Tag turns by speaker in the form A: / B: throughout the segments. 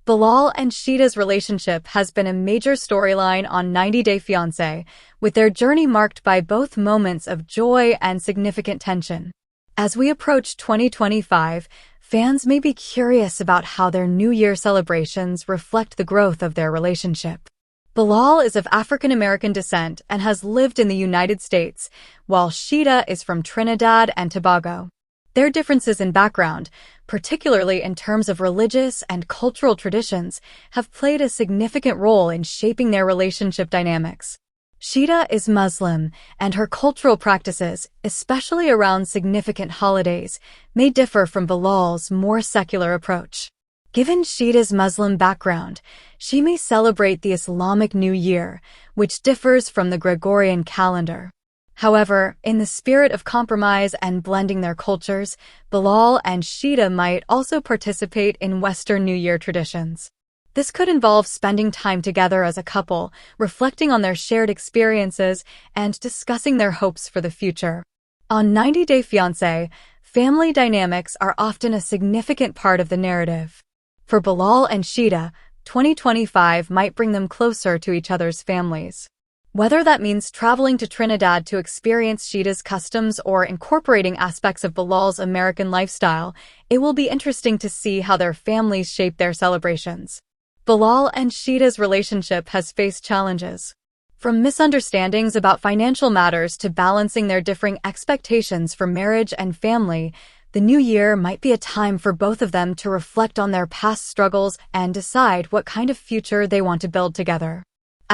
A: Bilal and Sheeda's relationship has been a major storyline on 90 Day Fiancé, with their journey marked by both moments of joy and significant tension. As we approach 2025, fans may be curious about how their New Year celebrations reflect the growth of their relationship. Bilal is of African American descent and has lived in the United States, while Sheeda is from Trinidad and Tobago. Their differences in background, particularly in terms of religious and cultural traditions, have played a significant role in shaping their relationship dynamics. Sheeda is Muslim, and her cultural practices, especially around significant holidays, may differ from Bilal's more secular approach. Given Sheeda's Muslim background, she may celebrate the Islamic New Year, which differs from the Gregorian calendar. However, in the spirit of compromise and blending their cultures, Bilal and Sheeda might also participate in Western New Year traditions. This could involve spending time together as a couple, reflecting on their shared experiences, and discussing their hopes for the future. On 90 Day Fiancé, family dynamics are often a significant part of the narrative. For Bilal and Sheeda, 2025 might bring them closer to each other's families. Whether that means traveling to Trinidad to experience Sheeda's customs or incorporating aspects of Bilal's American lifestyle, it will be interesting to see how their families shape their celebrations. Bilal and Sheeda's relationship has faced challenges. From misunderstandings about financial matters to balancing their differing expectations for marriage and family, the new year might be a time for both of them to reflect on their past struggles and decide what kind of future they want to build together.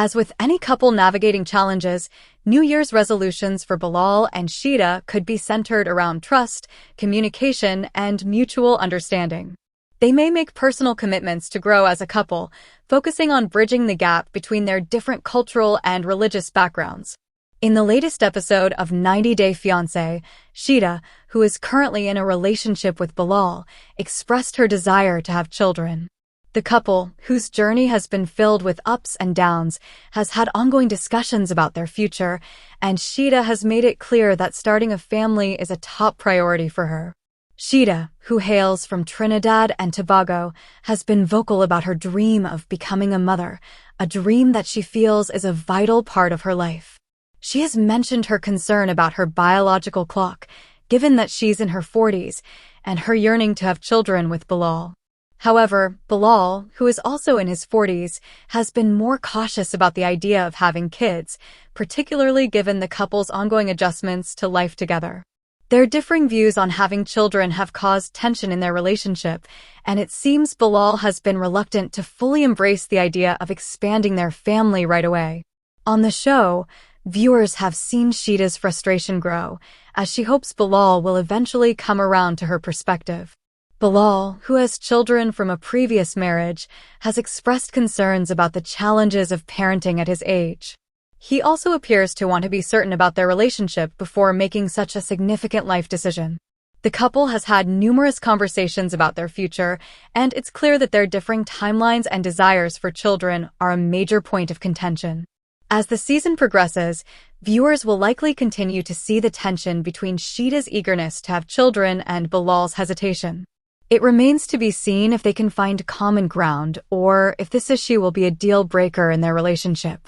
A: As with any couple navigating challenges, New Year's resolutions for Bilal and Sheeda could be centered around trust, communication, and mutual understanding. They may make personal commitments to grow as a couple, focusing on bridging the gap between their different cultural and religious backgrounds. In the latest episode of 90 Day Fiancé, Sheeda, who is currently in a relationship with Bilal, expressed her desire to have children. The couple, whose journey has been filled with ups and downs, has had ongoing discussions about their future, and Sheeda has made it clear that starting a family is a top priority for her. Sheeda, who hails from Trinidad and Tobago, has been vocal about her dream of becoming a mother, a dream that she feels is a vital part of her life. She has mentioned her concern about her biological clock, given that she's in her 40s, and her yearning to have children with Bilal. However, Bilal, who is also in his 40s, has been more cautious about the idea of having kids, particularly given the couple's ongoing adjustments to life together. Their differing views on having children have caused tension in their relationship, and it seems Bilal has been reluctant to fully embrace the idea of expanding their family right away. On the show, viewers have seen Sheeda's frustration grow, as she hopes Bilal will eventually come around to her perspective. Bilal, who has children from a previous marriage, has expressed concerns about the challenges of parenting at his age. He also appears to want to be certain about their relationship before making such a significant life decision. The couple has had numerous conversations about their future, and it's clear that their differing timelines and desires for children are a major point of contention. As the season progresses, viewers will likely continue to see the tension between Sheeda's eagerness to have children and Bilal's hesitation. It remains to be seen if they can find common ground or if this issue will be a deal breaker in their relationship.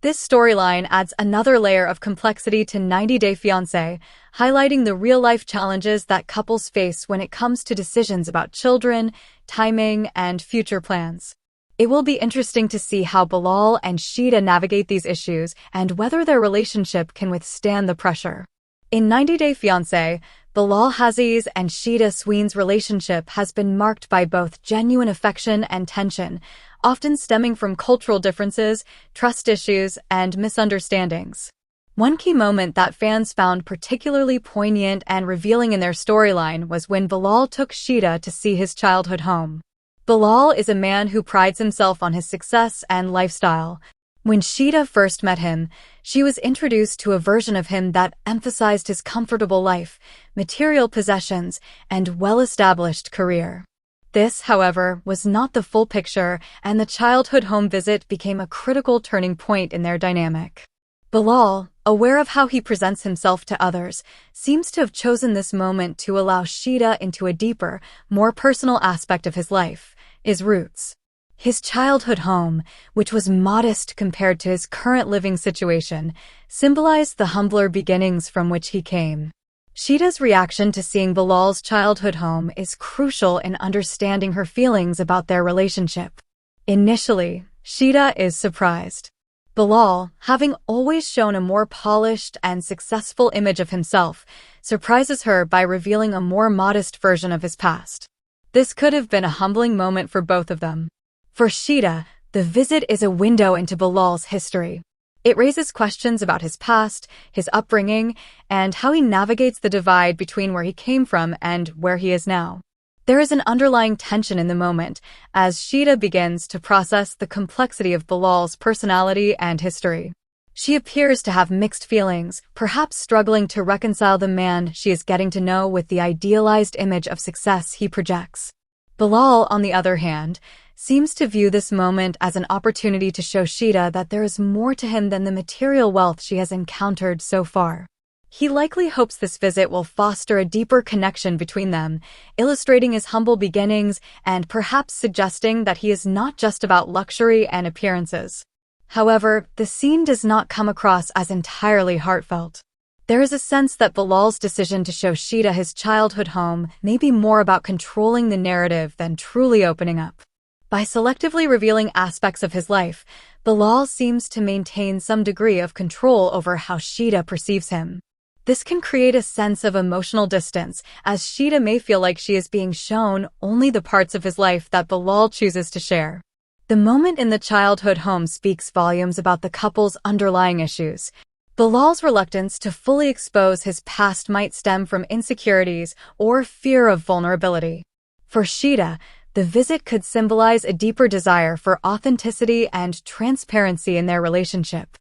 A: This storyline adds another layer of complexity to 90 Day Fiancé, highlighting the real-life challenges that couples face when it comes to decisions about children, timing, and future plans. It will be interesting to see how Bilal and Sheeda navigate these issues and whether their relationship can withstand the pressure. In 90 Day Fiancé, Bilal Hazziez and Sheeda Sween's relationship has been marked by both genuine affection and tension, often stemming from cultural differences, trust issues, and misunderstandings. One key moment that fans found particularly poignant and revealing in their storyline was when Bilal took Sheeda to see his childhood home. Bilal is a man who prides himself on his success and lifestyle. When Sheeda first met him, she was introduced to a version of him that emphasized his comfortable life, material possessions, and well-established career. This, however, was not the full picture, and the childhood home visit became a critical turning point in their dynamic. Bilal, aware of how he presents himself to others, seems to have chosen this moment to allow Sheeda into a deeper, more personal aspect of his life, his roots. His childhood home, which was modest compared to his current living situation, symbolized the humbler beginnings from which he came. Shaeeda's reaction to seeing Bilal's childhood home is crucial in understanding her feelings about their relationship. Initially, Shaeeda is surprised. Bilal, having always shown a more polished and successful image of himself, surprises her by revealing a more modest version of his past. This could have been a humbling moment for both of them. For Shaeeda, the visit is a window into Bilal's history. It raises questions about his past, his upbringing, and how he navigates the divide between where he came from and where he is now. There is an underlying tension in the moment as Shaeeda begins to process the complexity of Bilal's personality and history. She appears to have mixed feelings, perhaps struggling to reconcile the man she is getting to know with the idealized image of success he projects. Bilal, on the other hand, seems to view this moment as an opportunity to show Shaeeda that there is more to him than the material wealth she has encountered so far. He likely hopes this visit will foster a deeper connection between them, illustrating his humble beginnings and perhaps suggesting that he is not just about luxury and appearances. However, the scene does not come across as entirely heartfelt. There is a sense that Bilal's decision to show Shaeeda his childhood home may be more about controlling the narrative than truly opening up. By selectively revealing aspects of his life, Bilal seems to maintain some degree of control over how Shaeeda perceives him. This can create a sense of emotional distance, as Shaeeda may feel like she is being shown only the parts of his life that Bilal chooses to share. The moment in the childhood home speaks volumes about the couple's underlying issues. Bilal's reluctance to fully expose his past might stem from insecurities or fear of vulnerability. For Shaeeda, the visit could symbolize a deeper desire for authenticity and transparency in their relationship.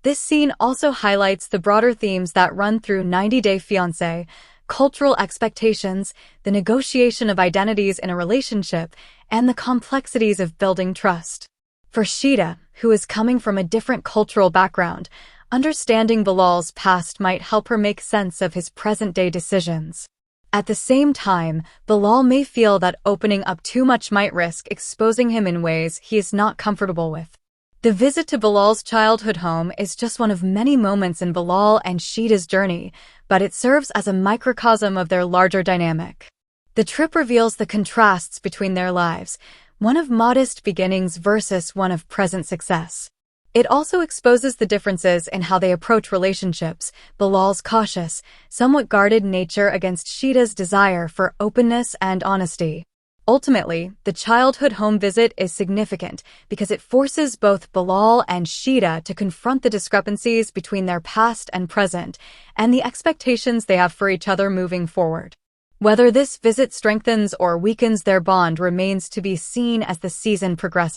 A: This scene also highlights the broader themes that run through 90 Day Fiancé: cultural expectations, the negotiation of identities in a relationship, and the complexities of building trust. For Shaeeda, who is coming from a different cultural background, understanding Bilal's past might help her make sense of his present-day decisions. At the same time, Bilal may feel that opening up too much might risk exposing him in ways he is not comfortable with. The visit to Bilal's childhood home is just one of many moments in Bilal and Shaeeda's journey, but it serves as a microcosm of their larger dynamic. The trip reveals the contrasts between their lives, one of modest beginnings versus one of present success. It also exposes the differences in how they approach relationships, Bilal's cautious, somewhat guarded nature against Shaeeda's desire for openness and honesty. Ultimately, the childhood home visit is significant because it forces both Bilal and Shaeeda to confront the discrepancies between their past and present, and the expectations they have for each other moving forward. Whether this visit strengthens or weakens their bond remains to be seen as the season progresses.